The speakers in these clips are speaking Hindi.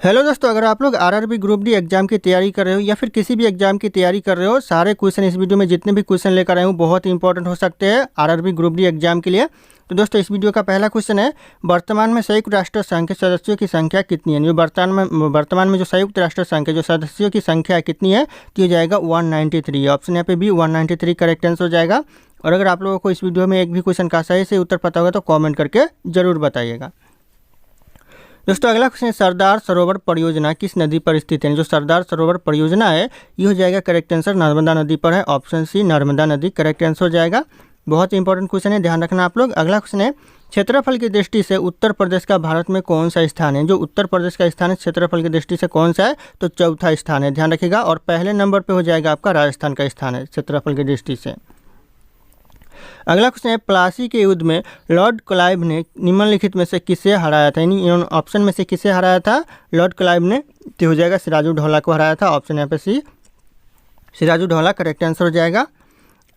हेलो दोस्तों, अगर आप लोग आरआरबी ग्रुप डी एग्जाम की तैयारी कर रहे हो या फिर किसी भी एग्जाम की तैयारी कर रहे हो, सारे क्वेश्चन इस वीडियो में जितने भी क्वेश्चन लेकर आए हूँ बहुत इंपॉर्टेंट हो सकते हैं आरआरबी ग्रुप डी एग्जाम के लिए। तो दोस्तों इस वीडियो का पहला क्वेश्चन है, वर्तमान में संयुक्त राष्ट्र संघ के सदस्यों की संख्या कितनी है। जो वर्तमान में जो संयुक्त राष्ट्र संघ के जो सदस्यों की संख्या कितनी है तो ये जाएगा 193। ऑप्शन यहाँ पे भी 193 करेक्ट आंसर हो जाएगा। और अगर आप लोगों को इस वीडियो में एक भी क्वेश्चन का सही से उत्तर पता होगा तो कॉमेंट करके जरूर बताइएगा। दोस्तों अगला क्वेश्चन है, सरदार सरोवर परियोजना किस नदी पर स्थित है। जो सरदार सरोवर परियोजना है ये हो जाएगा करेक्ट आंसर नर्मदा नदी पर है। ऑप्शन सी नर्मदा नदी करेक्ट आंसर हो जाएगा। बहुत ही इंपॉर्टेंट क्वेश्चन है, ध्यान रखना आप लोग। अगला क्वेश्चन है, क्षेत्रफल की दृष्टि से उत्तर प्रदेश का भारत में कौन सा स्थान है। जो उत्तर प्रदेश का स्थान है क्षेत्रफल की दृष्टि से कौन सा है तो चौथा स्थान है, ध्यान रखिएगा। और पहले नंबर पर हो जाएगा आपका राजस्थान का स्थान है क्षेत्रफल की दृष्टि से। अगला क्वेश्चन है, प्लासी के युद्ध में लॉर्ड क्लाइव ने निम्नलिखित में से किसे हराया था। यानी ऑप्शन में से किसे हराया था लॉर्ड क्लाइव ने, तो हो जाएगा सिराजुद्दौला को हराया था। ऑप्शन यहाँ पे सी सिराजुद्दौला करेक्ट आंसर हो जाएगा।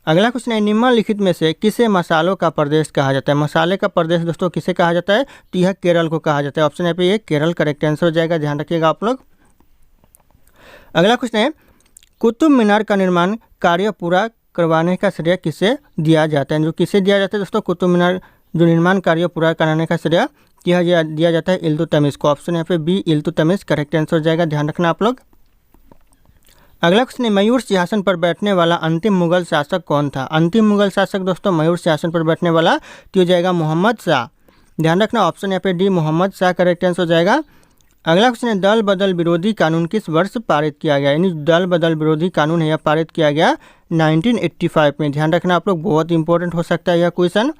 अगला क्वेश्चन है, निम्नलिखित में से किसे मसालों का प्रदेश कहा जाता है। मसाले का प्रदेश दोस्तों किसे कहा जाता है तो यह केरल को कहा जाता है। ऑप्शन यहाँ पे ये केरल करेक्ट आंसर हो जाएगा, ध्यान रखिएगा आप लोग। अगला क्वेश्चन है, कुतुब मीनार का निर्माण कार्य पूरा करवाने का श्रेय किसे दिया जाता है। जो किसे दिया जाता है दोस्तों कुतुब मीनार जो निर्माण कार्य पूरा कराने का श्रेय यह दिया जाता है इल्तुतमिश को। ऑप्शन यहाँ पे बी इल्तुतमिश करेक्ट आंसर हो जाएगा, ध्यान रखना आप लोग। अगला क्वेश्चन है, मयूर सिंहासन पर बैठने वाला अंतिम मुगल शासक कौन था। अंतिम मुगल शासक दोस्तों मयूर सिंहासन पर बैठने वाला तो हो जाएगा मोहम्मद शाह, ध्यान रखना। ऑप्शन यहाँ पे D Mohammad Shah correct answer हो जाएगा। अगला क्वेश्चन है, दल बदल विरोधी कानून किस वर्ष पारित किया गया। यानी दल बदल विरोधी कानून है यह पारित किया गया 1985 में, ध्यान रखना आप लोग। बहुत इंपॉर्टेंट हो सकता है यह क्वेश्चन।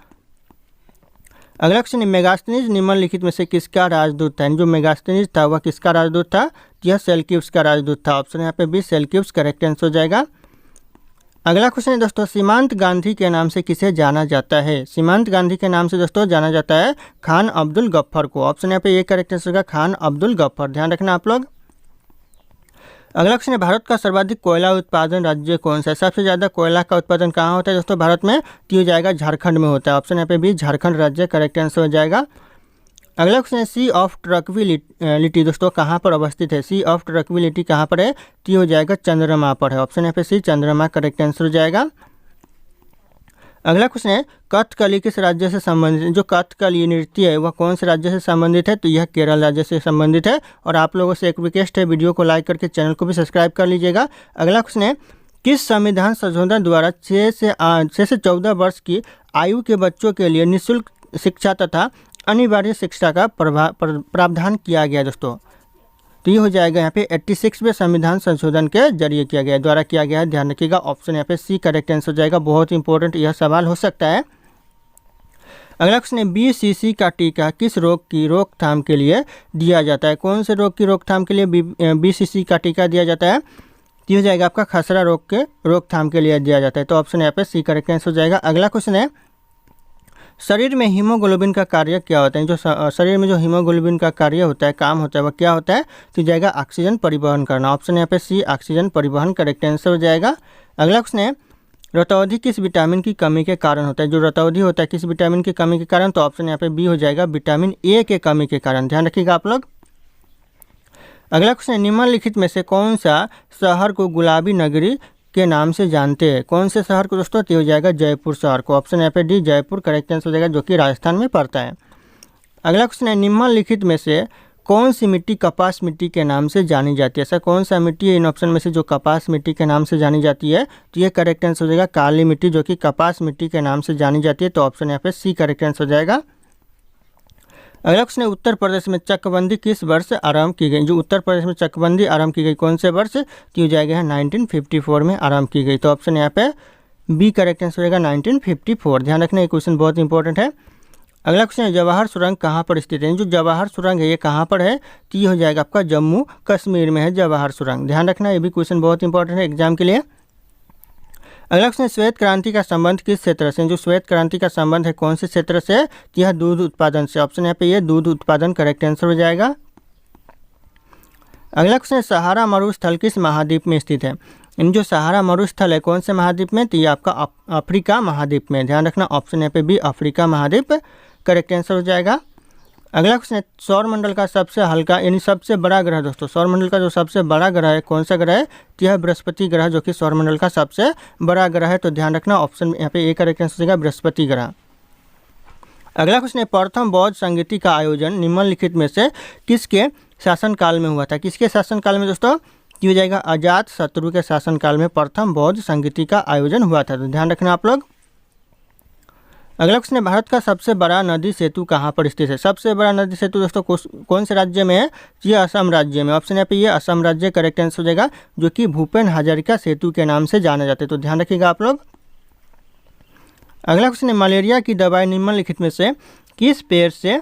अगला क्वेश्चन है, मेगास्थनीज निम्नलिखित में से किसका राजदूत था। जो मेगास्थनीज था वह किसका राजदूत था, यह सेल्यूकस का राजदूत था। ऑप्शन यहाँ पे भी सेल्यूकस करेक्ट आंसर हो जाएगा। अगला क्वेश्चन है दोस्तों, सीमांत गांधी के नाम से किसे जाना जाता है। सीमांत गांधी के नाम से दोस्तों जाना जाता है खान अब्दुल गफ्फर को। ऑप्शन यहाँ पे ये करेक्ट आंसर होगा खान अब्दुल गफ्फर, ध्यान रखना आप लोग। अगला क्वेश्चन है, भारत का सर्वाधिक कोयला उत्पादन राज्य कौन सा है। सबसे ज़्यादा कोयला का उत्पादन कहाँ होता है दोस्तों भारत में तो हो जाएगा झारखंड में होता है। ऑप्शन यहाँ पे भी झारखंड राज्य करेक्ट आंसर हो जाएगा। अगला क्वेश्चन है, सी ऑफ ट्रंक्विलिटी दोस्तों कहाँ पर अवस्थित है। सी ऑफ ट्रंक्विलिटी कहाँ पर है तो हो जाएगा चंद्रमा पर है। ऑप्शन यहाँ पे सी चंद्रमा करेक्ट आंसर हो जाएगा। अगला क्वेश्चन है, कथकली किस राज्य से संबंधित है। जो कथकली नृत्य है वह कौन से राज्य से संबंधित है तो यह केरल राज्य से संबंधित है। और आप लोगों से एक रिक्वेस्ट है, वीडियो को लाइक करके चैनल को भी सब्सक्राइब कर लीजिएगा। अगला क्वेश्चन है, किस संविधान संशोधन द्वारा 6 से 14 वर्ष की आयु के बच्चों के लिए निःशुल्क शिक्षा तथा अनिवार्य शिक्षा का प्रावधान किया गया दोस्तों। तो ये हो जाएगा यहाँ पे 86वें संविधान संशोधन के जरिए किया गया द्वारा किया गया है, ध्यान रखिएगा। ऑप्शन यहाँ पे सी करेक्ट आंसर हो जाएगा। बहुत इंपॉर्टेंट यह सवाल हो सकता है। अगला क्वेश्चन है, बीसीसी का टीका किस रोग की रोकथाम के लिए दिया जाता है। कौन से रोग की रोकथाम के लिए बीसीसी का टीका दिया जाता है तो हो जाएगा आपका खसरा रोग के रोकथाम के लिए दिया जाता है। तो ऑप्शन यहाँ पे सी करेक्ट आंसर हो जाएगा। अगला क्वेश्चन है, शरीर में हीमोग्लोबिन का कार्य क्या होता है। जो शरीर में जो हीमोग्लोबिन का कार्य होता है काम होता है वह क्या होता है तो जाएगा ऑक्सीजन परिवहन करना। ऑप्शन यहाँ पे सी ऑक्सीजन परिवहन करेक्ट आंसर हो जाएगा। अगला क्वेश्चन है, रतौंधी किस विटामिन की कमी के कारण होता है। जो रतौंधी होता है किस विटामिन की कमी के कारण तो ऑप्शन यहाँ पे बी हो जाएगा विटामिन ए के कमी के कारण, ध्यान रखिएगा आप लोग। अगला क्वेश्चन है, निम्नलिखित में से कौन सा शहर को गुलाबी नगरी के नाम से जानते हैं। कौन से शहर को दोस्तों तो हो जाएगा जयपुर शहर को। ऑप्शन यहाँ पे डी जयपुर करेक्ट आंसर हो जाएगा जो कि राजस्थान में पड़ता है। अगला क्वेश्चन है, निम्नलिखित में से कौन सी मिट्टी कपास मिट्टी के नाम से जानी जाती है। ऐसा कौन सा मिट्टी है इन ऑप्शन में से जो कपास मिट्टी के नाम से जानी जाती है तो ये करेक्ट आंसर हो जाएगा काली मिट्टी जो कि कपास मिट्टी के नाम से जानी जाती है। तो ऑप्शन यहाँ पे सी करेक्ट आंसर हो जाएगा। अगला क्वेश्चन है, उत्तर प्रदेश में चकबंदी किस वर्ष आरंभ की गई। जो उत्तर प्रदेश में चकबंदी आरंभ की गई कौन से वर्ष तो हो जाएगा 1954 में आरंभ की गई। तो ऑप्शन यहाँ पे बी करेक्ट आंसर हो जाएगा 1954, ध्यान रखना ये क्वेश्चन बहुत इंपॉर्टेंट है। अगला क्वेश्चन है, जवाहर सुरंग कहाँ पर स्थित है। जो जवाहर सुरंग है ये कहाँ पर है तो ये हो जाएगा आपका जम्मू कश्मीर में है जवाहर सुरंग, ध्यान रखना ये भी क्वेश्चन बहुत इंपॉर्टेंट है एग्जाम के लिए। अगला क्वेश्चन, श्वेत क्रांति का संबंध किस क्षेत्र से। जो श्वेत क्रांति का संबंध है कौन से क्षेत्र से तो यह दूध उत्पादन से। ऑप्शन यहाँ पे ये दूध उत्पादन करेक्ट आंसर हो जाएगा। अगला क्वेश्चन, सहारा मरुस्थल किस महाद्वीप में स्थित है। इन जो सहारा मरुस्थल है कौन से महाद्वीप में तो ये आपका अफ्रीका महाद्वीप में, ध्यान रखना। ऑप्शन यहाँ पे भी अफ्रीका महाद्वीप करेक्ट आंसर हो जाएगा। अगला क्वेश्चन है सौरमंडल का सबसे हल्का यानी सबसे बड़ा ग्रह दोस्तों, सौरमंडल का जो सबसे बड़ा ग्रह है कौन सा ग्रह है? तो यह बृहस्पति ग्रह जो कि सौरमंडल का सबसे बड़ा ग्रह है। तो ध्यान रखना ऑप्शन यहाँ पे ए करेक्ट आंसर हो जाएगा बृहस्पति ग्रह। अगला क्वेश्चन है प्रथम बौद्ध संगीति का आयोजन निम्नलिखित में से किसके शासनकाल में हुआ था? किसके शासनकाल में दोस्तों? हो जाएगा अजात शत्रु के शासनकाल में प्रथम बौद्ध संगीति का आयोजन हुआ था। तो ध्यान रखना आप लोग। अगला क्वेश्चन है भारत का सबसे बड़ा नदी सेतु कहाँ पर स्थित है? सबसे बड़ा नदी सेतु दोस्तों कौन से राज्य में है? ये असम राज्य में। ऑप्शन यहाँ पे ये असम राज्य करेक्ट आंसर हो जाएगा, जो कि भूपेन हजारिका सेतु के नाम से जाना जाता है। तो ध्यान रखिएगा आप लोग। अगला क्वेश्चन है मलेरिया की दवाई निम्नलिखित में से किस पेड़ से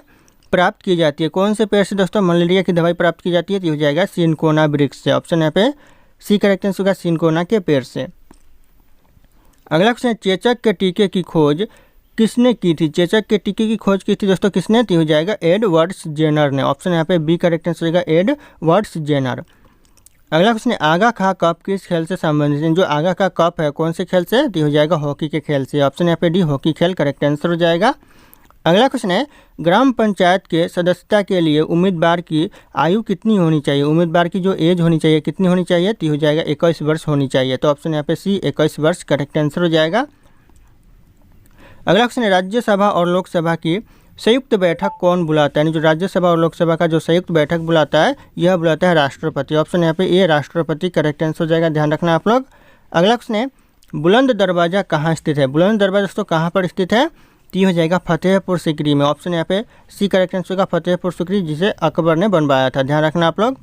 प्राप्त की जाती है? कौन से पेड़ से दोस्तों मलेरिया की दवाई प्राप्त की जाती है? तो हो जाएगा सिनकोना वृक्ष से। ऑप्शन यहाँ पे सी करेक्ट आंसर होगा सिनकोना के पेड़ से। अगला क्वेश्चन है चेचक के टीके की खोज किसने की थी? चेचक के टीके की खोज की थी दोस्तों किसने? तो हो जाएगा एडवर्ड्स जेनर ने। ऑप्शन यहाँ पे बी करेक्ट आंसर होगा एडवर्ड्स जेनर। अगला क्वेश्चन है आगा खा कप किस खेल से संबंधित है? जो आगा खा कप है कौन से खेल से? तो हो जाएगा हॉकी के खेल से। ऑप्शन यहाँ पे डी हॉकी खेल करेक्ट आंसर हो जाएगा। अगला क्वेश्चन है ग्राम पंचायत के सदस्यता के लिए उम्मीदवार की आयु कितनी होनी चाहिए? उम्मीदवार की जो एज होनी चाहिए कितनी होनी चाहिए? तो हो जाएगा 21 वर्ष होनी चाहिए। तो ऑप्शन यहाँ पे सी 21 वर्ष करेक्ट आंसर हो जाएगा। अगला क्वेश्चन है राज्यसभा और लोकसभा की संयुक्त बैठक कौन बुलाता है? जो राज्यसभा और लोकसभा का जो संयुक्त बैठक बुलाता है यह बुलाता है राष्ट्रपति। ऑप्शन यहाँ पे ए राष्ट्रपति करेक्ट आंसर हो जाएगा। ध्यान रखना आप लोग। अगला क्वेश्चन है बुलंद दरवाजा कहाँ स्थित है? बुलंद दरवाजा दोस्तों कहाँ पर स्थित है? तो हो जाएगा फतेहपुर सीकरी में। ऑप्शन यहाँ पे सी करेक्ट आंसर होगा फतेहपुर सीकरी, जिसे अकबर ने बनवाया था। ध्यान रखना आप लोग।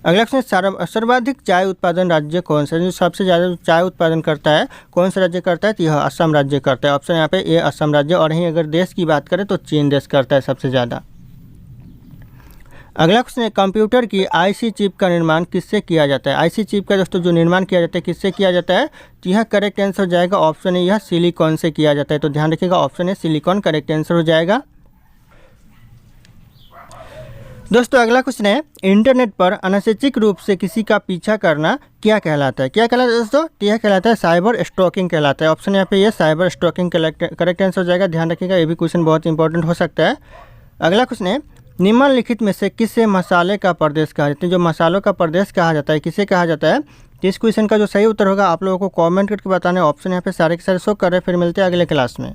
अगला क्वेश्चन सर्वाधिक चाय उत्पादन राज्य कौन सा है? जो सबसे ज़्यादा चाय उत्पादन करता है कौन सा राज्य करता है? तो यह असम राज्य करता है। ऑप्शन यहाँ पे ए असम राज्य। और यहीं अगर देश की बात करें तो चीन देश करता है सबसे ज़्यादा। अगला क्वेश्चन है कंप्यूटर की आईसी चिप का निर्माण किससे किया जाता है? आईसी चिप का दोस्तों जो निर्माण किया जाता है किससे किया जाता है? तो यह करेक्ट आंसर हो जाएगा ऑप्शन है यह सिलिकॉन से किया जाता है। तो ध्यान रखिएगा ऑप्शन है सिलिकॉन करेक्ट आंसर हो जाएगा। दोस्तों अगला क्वेश्चन है इंटरनेट पर अनैच्छिक रूप से किसी का पीछा करना क्या कहलाता है? क्या कहलाता है दोस्तों? तो यह कहलाता है साइबर स्टॉकिंग कहलाता है। ऑप्शन यहाँ पे ये साइबर स्टॉकिंग करेक्ट आंसर हो जाएगा। ध्यान रखिएगा ये भी क्वेश्चन बहुत इंपॉर्टेंट हो सकता है। अगला क्वेश्चन है निम्नलिखित में से किसे मसाले का प्रदेश कहा जाता है? जो मसालों का प्रदेश कहा जाता है किसे कहा जाता है? तो इस क्वेश्चन का जो सही उत्तर होगा आप लोगों को कॉमेंट करके बताना है। ऑप्शन यहाँ पे सारे के सारे शो कर रहे हैं। फिर मिलते हैं अगले क्लास में।